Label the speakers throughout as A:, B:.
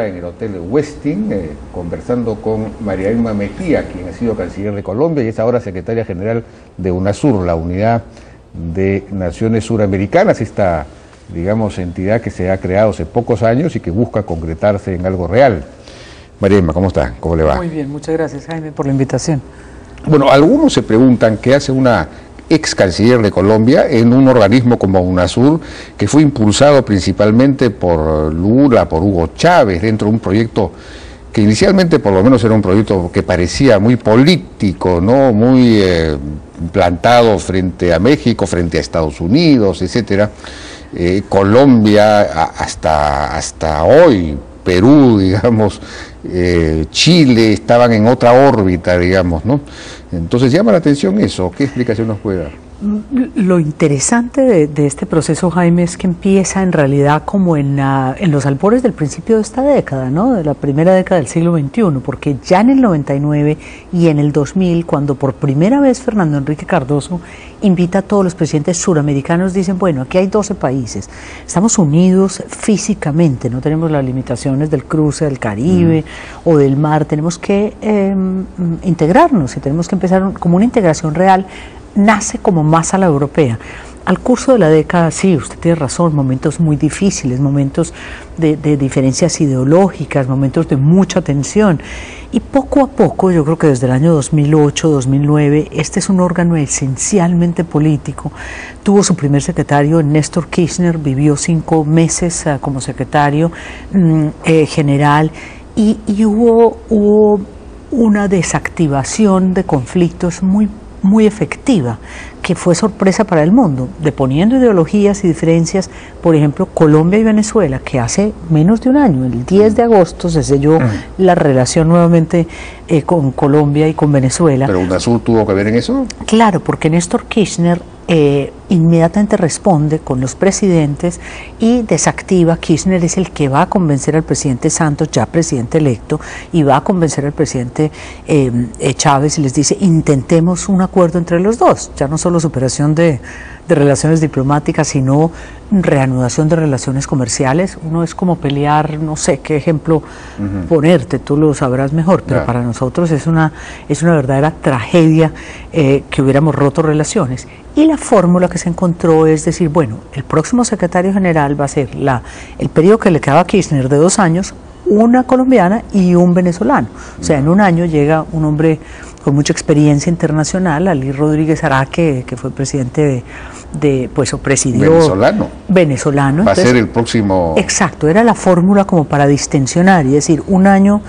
A: En el Hotel Westin, conversando con María Emma Mejía, quien ha sido canciller de Colombia y es ahora secretaria general de UNASUR, la Unidad de Naciones Suramericanas, esta, digamos, entidad que se ha creado hace pocos años y que busca concretarse en algo real. María Emma, ¿cómo está? ¿Cómo le va?
B: Muy bien, muchas gracias, Jaime, por la invitación.
A: Bueno, algunos se preguntan qué hace una ex canciller de Colombia en un organismo como UNASUR, que fue impulsado principalmente por Lula, por Hugo Chávez, dentro de un proyecto que inicialmente por lo menos era un proyecto que parecía muy político, ¿no? Muy plantado frente a México, frente a Estados Unidos, etcétera. Colombia hasta hoy, Perú, digamos, Chile, estaban en otra órbita, digamos, ¿no? Entonces llama la atención eso. ¿Qué explicación nos puede dar?
B: Lo interesante de este proceso, Jaime, es que empieza en realidad como en los albores del principio de esta década, ¿no? De la primera década del siglo XXI, porque ya en el 99 y en el 2000, cuando por primera vez Fernando Henrique Cardoso invita a todos los presidentes suramericanos, dicen, bueno, aquí hay 12 países, estamos unidos físicamente, no tenemos las limitaciones del cruce del Caribe o del mar, tenemos que integrarnos y tenemos que empezar como una integración real. Nace como más a la europea. Al curso de la década, sí, usted tiene razón, momentos muy difíciles, momentos de diferencias ideológicas, momentos de mucha tensión. Y poco a poco, yo creo que desde el año 2008, 2009, este es un órgano esencialmente político. Tuvo su primer secretario, Néstor Kirchner, vivió 5 meses como secretario general y hubo una desactivación de conflictos muy efectiva, que fue sorpresa para el mundo, deponiendo ideologías y diferencias. Por ejemplo, Colombia y Venezuela, que hace menos de un año, el 10 de agosto, se selló la relación nuevamente con Colombia y con Venezuela.
A: ¿Pero UNASUR tuvo que ver en eso?
B: Claro, porque Néstor Kirchner inmediatamente responde con los presidentes y desactiva. Kirchner es el que va a convencer al presidente Santos, ya presidente electo, y va a convencer al presidente Chávez y les dice, intentemos un acuerdo entre los dos, ya no solo superación de relaciones diplomáticas, sino reanudación de relaciones comerciales. Uno es como pelear, no sé qué ejemplo ponerte, tú lo sabrás mejor, pero para nosotros es una verdadera tragedia que hubiéramos roto relaciones. Y la fórmula que se encontró es decir, bueno, el próximo secretario general va a ser el periodo que le quedaba a Kirchner de 2 años, una colombiana y un venezolano. O sea, en un año llega un hombre con mucha experiencia internacional, Ali Rodríguez Araque, que fue presidente o presidió... Venezolano.
A: Va a ser el próximo...
B: Exacto, era la fórmula como para distensionar, y decir, un año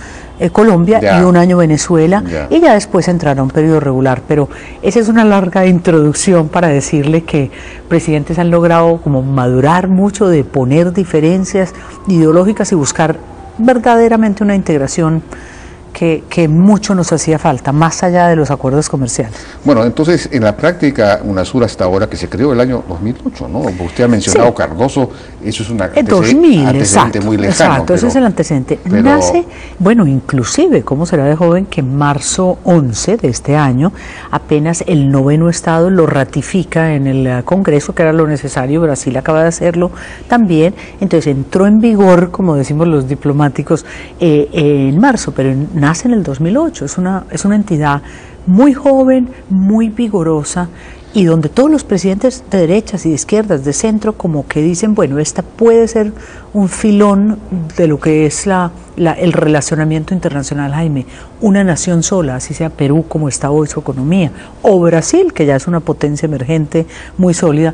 B: Colombia y un año Venezuela, y ya después entrará un periodo regular. Pero esa es una larga introducción para decirle que presidentes han logrado como madurar mucho, de poner diferencias ideológicas y buscar verdaderamente una integración que mucho nos hacía falta, más allá de los acuerdos comerciales.
A: Bueno, entonces, en la práctica, UNASUR hasta ahora, que se creó el año 2008, ¿no? Usted ha mencionado Cardoso, eso es un antecedente muy lejano.
B: Exacto, ese es el antecedente. Nace, bueno, inclusive, ¿cómo será de joven que en marzo 11 de este año, apenas el 9º Estado lo ratifica en el Congreso, que era lo necesario, Brasil acaba de hacerlo también, entonces entró en vigor, como decimos los diplomáticos, en marzo, pero nace en el 2008, es una entidad muy joven, muy vigorosa, y donde todos los presidentes de derechas y de izquierdas, de centro, como que dicen, bueno, esta puede ser un filón de lo que es el relacionamiento internacional, Jaime. Una nación sola, así sea Perú como está hoy su economía, o Brasil, que ya es una potencia emergente muy sólida.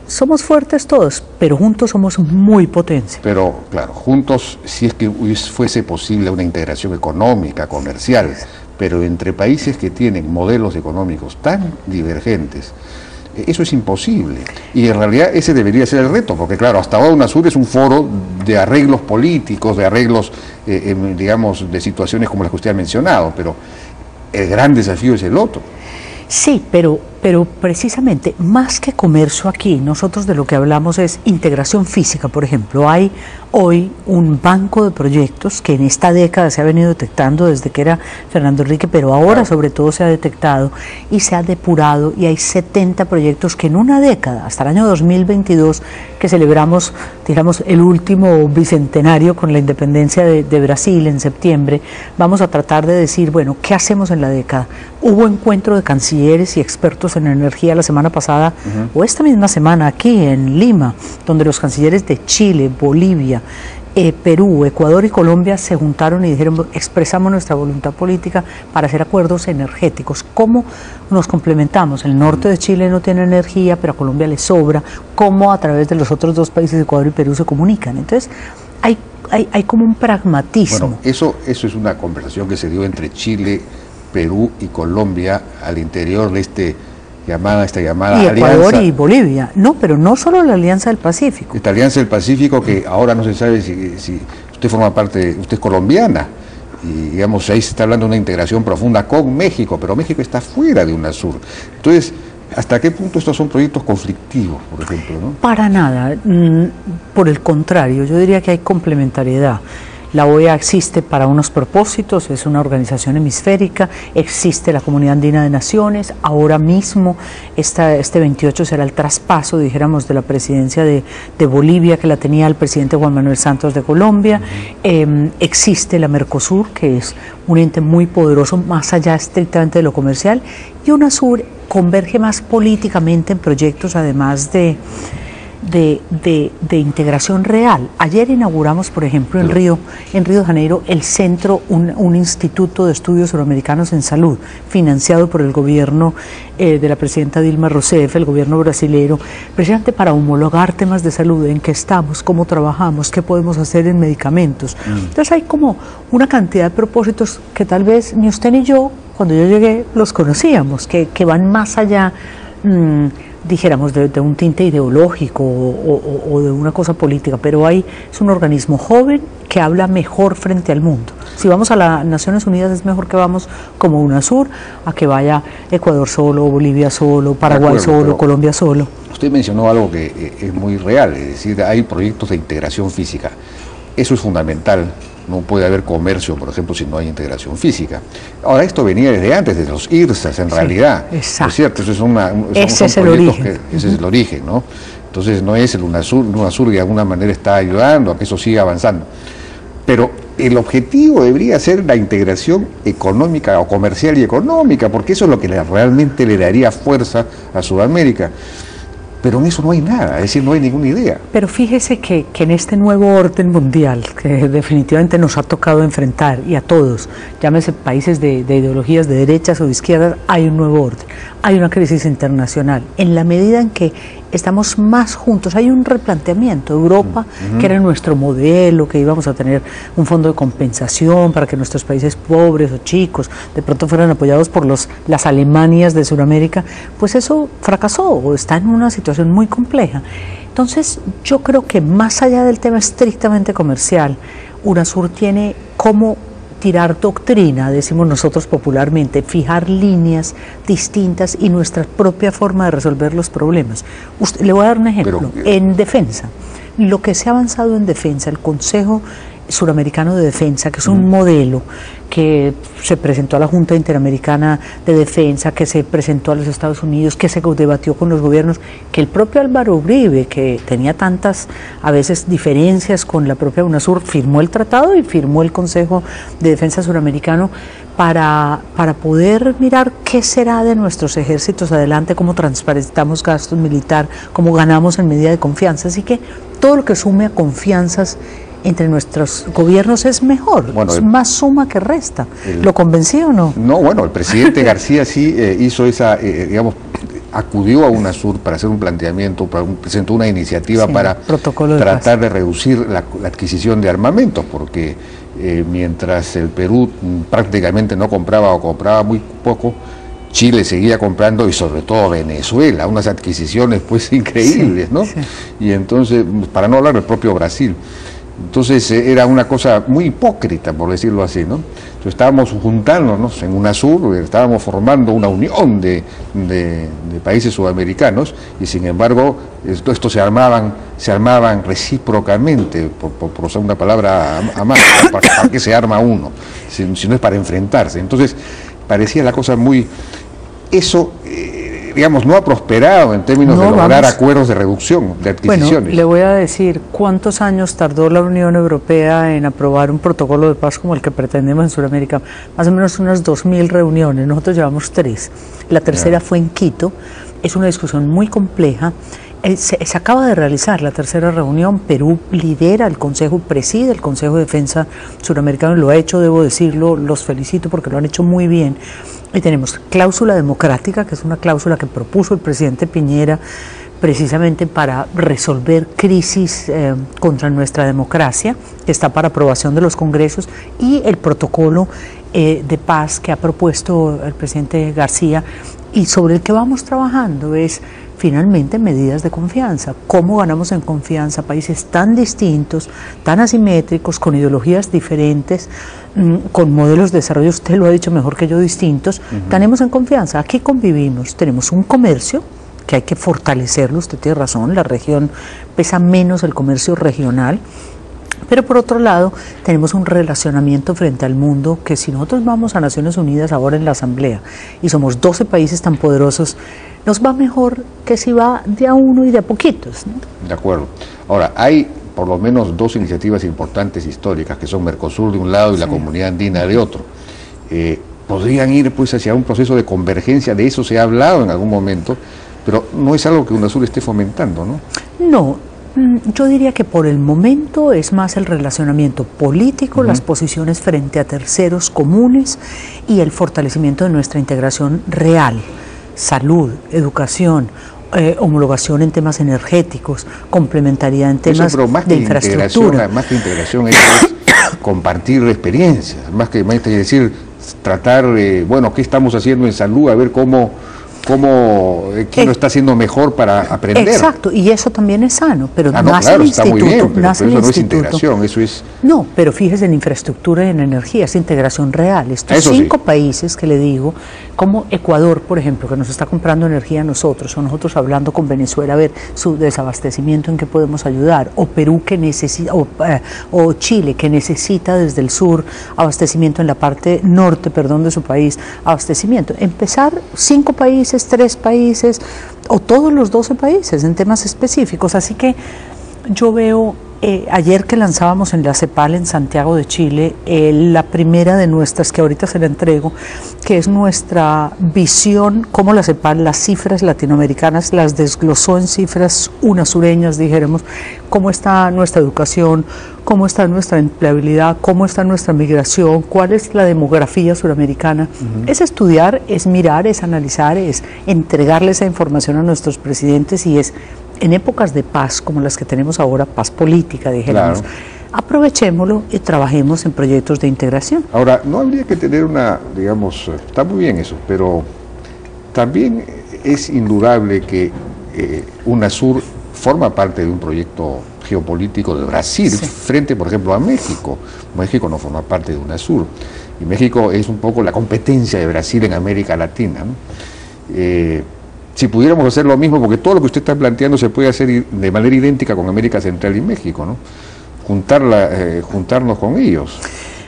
B: Somos fuertes todos, pero juntos somos muy potentes.
A: Pero, claro, juntos, si es que fuese posible una integración económica, comercial, pero entre países que tienen modelos económicos tan divergentes, eso es imposible. Y en realidad ese debería ser el reto, porque claro, hasta ahora UNASUR es un foro de arreglos políticos, de arreglos, digamos, de situaciones como las que usted ha mencionado, pero el gran desafío es el otro.
B: Sí, pero pero precisamente, más que comercio aquí, nosotros de lo que hablamos es integración física. Por ejemplo, hay hoy un banco de proyectos que en esta década se ha venido detectando desde que era Fernando Henrique, pero ahora sobre todo se ha detectado y se ha depurado, y hay 70 proyectos que en una década, hasta el año 2022, que celebramos, digamos, el último bicentenario con la independencia de Brasil en septiembre, vamos a tratar de decir, bueno, ¿qué hacemos en la década? Hubo encuentro de cancilleres y expertos en energía la semana pasada, o esta misma semana aquí en Lima, donde los cancilleres de Chile, Bolivia, Perú, Ecuador y Colombia se juntaron y dijeron, expresamos nuestra voluntad política para hacer acuerdos energéticos. ¿Cómo nos complementamos? El norte de Chile no tiene energía, pero a Colombia le sobra. ¿Cómo a través de los otros dos países, Ecuador y Perú, se comunican? Entonces, hay como un pragmatismo.
A: Bueno, eso es una conversación que se dio entre Chile, Perú y Colombia al interior de esta llamada
B: y Ecuador
A: alianza,
B: y Bolivia. No, pero no solo la Alianza del Pacífico.
A: Esta Alianza del Pacífico, que ahora no se sabe si usted forma parte, usted es colombiana, y digamos ahí se está hablando de una integración profunda con México, pero México está fuera de UNASUR. Entonces, ¿hasta qué punto estos son proyectos conflictivos, por ejemplo, ¿no?
B: Para nada, por el contrario, yo diría que hay complementariedad. La OEA existe para unos propósitos, es una organización hemisférica, existe la Comunidad Andina de Naciones, ahora mismo este 28 será el traspaso, dijéramos, de la presidencia de Bolivia, que la tenía el presidente Juan Manuel Santos de Colombia. Existe la Mercosur, que es un ente muy poderoso, más allá estrictamente de lo comercial, y UNASUR converge más políticamente en proyectos, además de integración real. Ayer inauguramos, por ejemplo, en Río de Janeiro, el centro, un instituto de estudios suramericanos en salud, financiado por el gobierno de la presidenta Dilma Rousseff, el gobierno brasilero, precisamente para homologar temas de salud, en qué estamos, cómo trabajamos, qué podemos hacer en medicamentos. Entonces hay como una cantidad de propósitos que tal vez ni usted ni yo, cuando yo llegué, los conocíamos, que van más allá, dijéramos, de un tinte ideológico o de una cosa política, pero es un organismo joven que habla mejor frente al mundo. Si vamos a las Naciones Unidas, es mejor que vamos como UNASUR a que vaya Ecuador solo, Bolivia solo, Paraguay solo, Colombia solo.
A: Usted mencionó algo que es muy real, es decir, hay proyectos de integración física. Eso es fundamental. No puede haber comercio, por ejemplo, si no hay integración física. Ahora, esto venía desde antes, desde los IRSAs, en realidad.
B: Exacto.
A: Es cierto, eso
B: ese es el origen.
A: Ese es el origen, ¿no? Entonces, no es el UNASUR que de alguna manera está ayudando a que eso siga avanzando. Pero el objetivo debería ser la integración económica o comercial y económica, porque eso es lo que realmente le daría fuerza a Sudamérica. Pero en eso no hay nada, es decir, no hay ninguna idea.
B: Pero fíjese que en este nuevo orden mundial, que definitivamente nos ha tocado enfrentar, y a todos, llámese países de ideologías de derechas o de izquierdas, hay un nuevo orden, hay una crisis internacional. En la medida en que estamos más juntos, hay un replanteamiento. Europa, que era nuestro modelo, que íbamos a tener un fondo de compensación para que nuestros países pobres o chicos de pronto fueran apoyados por las Alemanias de Sudamérica, pues eso fracasó o está en una situación muy compleja. Entonces, yo creo que más allá del tema estrictamente comercial, UNASUR tiene como tirar doctrina, decimos nosotros popularmente, fijar líneas distintas y nuestra propia forma de resolver los problemas. Le voy a dar un ejemplo. En defensa, lo que se ha avanzado en defensa, el Consejo Suramericano de Defensa, que es un modelo que se presentó a la Junta Interamericana de Defensa, que se presentó a los Estados Unidos, que se debatió con los gobiernos, que el propio Álvaro Uribe, que tenía tantas a veces diferencias con la propia UNASUR, firmó el tratado y firmó el Consejo de Defensa Suramericano para poder mirar qué será de nuestros ejércitos adelante, cómo transparentamos gastos militar, cómo ganamos en medida de confianza. Así que todo lo que sume a confianzas entre nuestros gobiernos es mejor, bueno, es más suma que resta. ¿Lo convencí o no?
A: No, bueno, el presidente García sí hizo esa, digamos, acudió a UNASUR para hacer un planteamiento, presentó una iniciativa para tratar de reducir la adquisición de armamentos, porque mientras el Perú prácticamente no compraba o compraba muy poco, Chile seguía comprando y sobre todo Venezuela, unas adquisiciones pues increíbles, ¿no? Sí. Y entonces, para no hablar del propio Brasil. Entonces era una cosa muy hipócrita, por decirlo así, ¿no? Entonces estábamos juntándonos en UNASUR, estábamos formando una unión de países sudamericanos, y sin embargo estos se armaban recíprocamente, por usar una palabra a más, ¿para qué se arma uno? Si no es para enfrentarse. Entonces parecía la cosa muy... Eso... digamos, no ha prosperado en términos de lograr acuerdos de reducción de adquisiciones.
B: Bueno, le voy a decir cuántos años tardó la Unión Europea en aprobar un protocolo de paz como el que pretendemos en Sudamérica. Más o menos unas 2000 reuniones, nosotros llevamos 3. La tercera fue en Quito. Es una discusión muy compleja. Se acaba de realizar la tercera reunión. Perú lidera el Consejo, preside el Consejo de Defensa Suramericano, lo ha hecho, debo decirlo, los felicito porque lo han hecho muy bien. Y tenemos cláusula democrática, que es una cláusula que propuso el presidente Piñera precisamente para resolver crisis contra nuestra democracia, que está para aprobación de los congresos, y el protocolo de paz que ha propuesto el presidente García y sobre el que vamos trabajando es finalmente medidas de confianza. ¿Cómo ganamos en confianza países tan distintos, tan asimétricos, con ideologías diferentes, con modelos de desarrollo, usted lo ha dicho mejor que yo, distintos? Ganemos en confianza. Aquí convivimos, tenemos un comercio que hay que fortalecerlo, usted tiene razón, la región pesa menos el comercio regional, pero por otro lado tenemos un relacionamiento frente al mundo que si nosotros vamos a Naciones Unidas ahora en la Asamblea y somos 12 países tan poderosos, nos va mejor que si va de a uno y de a poquitos, ¿no?
A: De acuerdo. Ahora, hay por lo menos 2 iniciativas importantes históricas, que son Mercosur de un lado y la Comunidad Andina de otro. Podrían ir pues hacia un proceso de convergencia, de eso se ha hablado en algún momento, pero no es algo que UNASUR esté fomentando, ¿no? No,
B: yo diría que por el momento es más el relacionamiento político, las posiciones frente a terceros comunes y el fortalecimiento de nuestra integración real. Salud, educación, homologación en temas energéticos, complementariedad en temas de infraestructura.
A: Más que integración es compartir experiencias, más que decir, tratar, bueno, ¿qué estamos haciendo en salud? A ver quién lo está haciendo mejor para aprender.
B: Exacto, y eso también es sano, pero
A: nace el instituto, muy bien, pero eso no es integración, eso es...
B: No, pero fíjese en infraestructura y en energía, es integración real. Estos 5 países que le digo, como Ecuador, por ejemplo, que nos está comprando energía a nosotros, o nosotros hablando con Venezuela a ver su desabastecimiento, en qué podemos ayudar, o Perú que necesita, o Chile que necesita desde el sur abastecimiento en la parte norte, perdón, de su país, abastecimiento. Empezar 5 países, 3 países o todos los 12 países en temas específicos. Así que yo veo, ayer que lanzábamos en la CEPAL en Santiago de Chile, la primera de nuestras que ahorita se la entrego, que es nuestra visión, cómo la CEPAL, las cifras latinoamericanas las desglosó en cifras unasureñas, dijéramos, cómo está nuestra educación, cómo está nuestra empleabilidad, cómo está nuestra migración, cuál es la demografía suramericana. Es estudiar, es mirar, es analizar, es entregarle esa información a nuestros presidentes y es en épocas de paz como las que tenemos ahora, paz política, dijéramos, aprovechémoslo y trabajemos en proyectos de integración.
A: Ahora, no habría que tener digamos, está muy bien eso, pero también es indudable que UNASUR forma parte de un proyecto geopolítico de Brasil, frente, por ejemplo, a México. México no forma parte de UNASUR, y México es un poco la competencia de Brasil en América Latina, ¿no? Si pudiéramos hacer lo mismo, porque todo lo que usted está planteando se puede hacer de manera idéntica con América Central y México, ¿no? Juntarnos con ellos.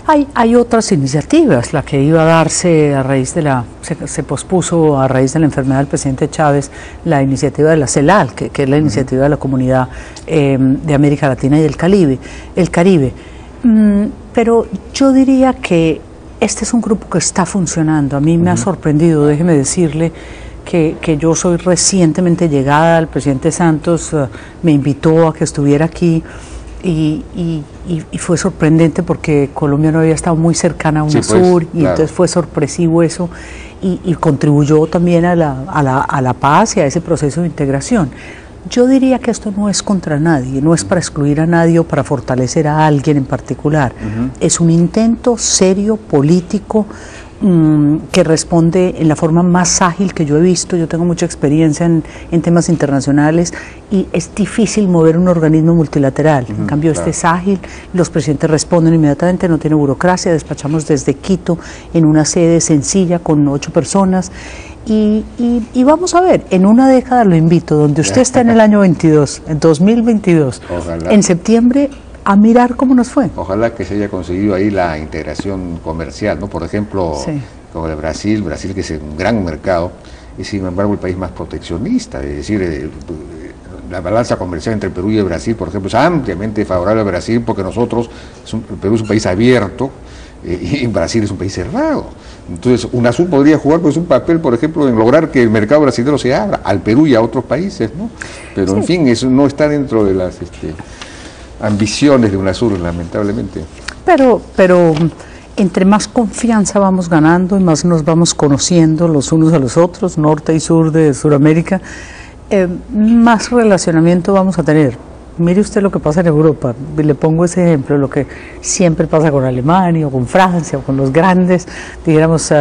B: Hay otras iniciativas, la que iba a darse a raíz de se pospuso a raíz de la enfermedad del presidente Chávez, la iniciativa de la CELAL, que es la iniciativa de la Comunidad de América Latina y el Caribe. Pero yo diría que este es un grupo que está funcionando. A mí me ha sorprendido, déjeme decirle, que yo soy recientemente llegada, el presidente Santos me invitó a que estuviera aquí y fue sorprendente porque Colombia no había estado muy cercana a UNASUR, y entonces fue sorpresivo eso y contribuyó también a la paz y a ese proceso de integración. Yo diría que esto no es contra nadie, no es para excluir a nadie o para fortalecer a alguien en particular. Es un intento serio, político, que responde en la forma más ágil que yo he visto. Yo tengo mucha experiencia en temas internacionales y es difícil mover un organismo multilateral. En cambio, este es ágil, los presidentes responden inmediatamente, no tiene burocracia, despachamos desde Quito en una sede sencilla con 8 personas. Y vamos a ver, en una década lo invito, donde usted está en el año 22, en 2022,
A: ojalá,
B: en septiembre, a mirar cómo nos fue.
A: Ojalá que se haya conseguido ahí la integración comercial, ¿no? Por ejemplo, como el Brasil que es un gran mercado, y sin embargo el país más proteccionista, es decir, la balanza comercial entre Perú y el Brasil, por ejemplo, es ampliamente favorable al Brasil porque Perú es un país abierto y Brasil es un país cerrado. Entonces, UNASUR podría jugar pues un papel, por ejemplo, en lograr que el mercado brasileño se abra al Perú y a otros países, ¿no? Pero en fin, eso no está dentro de las ambiciones de UNASUR, lamentablemente. Pero
B: entre más confianza vamos ganando y más nos vamos conociendo los unos a los otros, norte y sur de Sudamérica, más relacionamiento vamos a tener. Mire usted lo que pasa en Europa, le pongo ese ejemplo, lo que siempre pasa con Alemania o con Francia o con los grandes, digamos,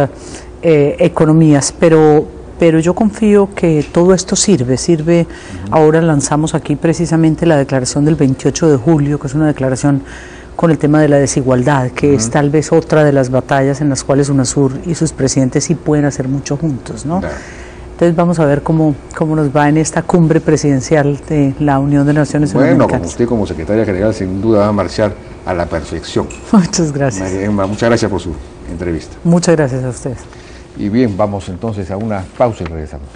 B: economías, pero yo confío que todo esto sirve. Ahora lanzamos aquí precisamente la declaración del 28 de julio, que es una declaración con el tema de la desigualdad, que es tal vez otra de las batallas en las cuales UNASUR y sus presidentes sí pueden hacer mucho juntos, ¿no? Entonces vamos a ver cómo nos va en esta cumbre presidencial de la Unión de Naciones Sudamericanas.
A: Bueno, usted como secretaria general sin duda va a marchar a la perfección.
B: Muchas gracias.
A: María Emma, muchas gracias por su entrevista.
B: Muchas gracias a ustedes.
A: Y bien, vamos entonces a una pausa y regresamos.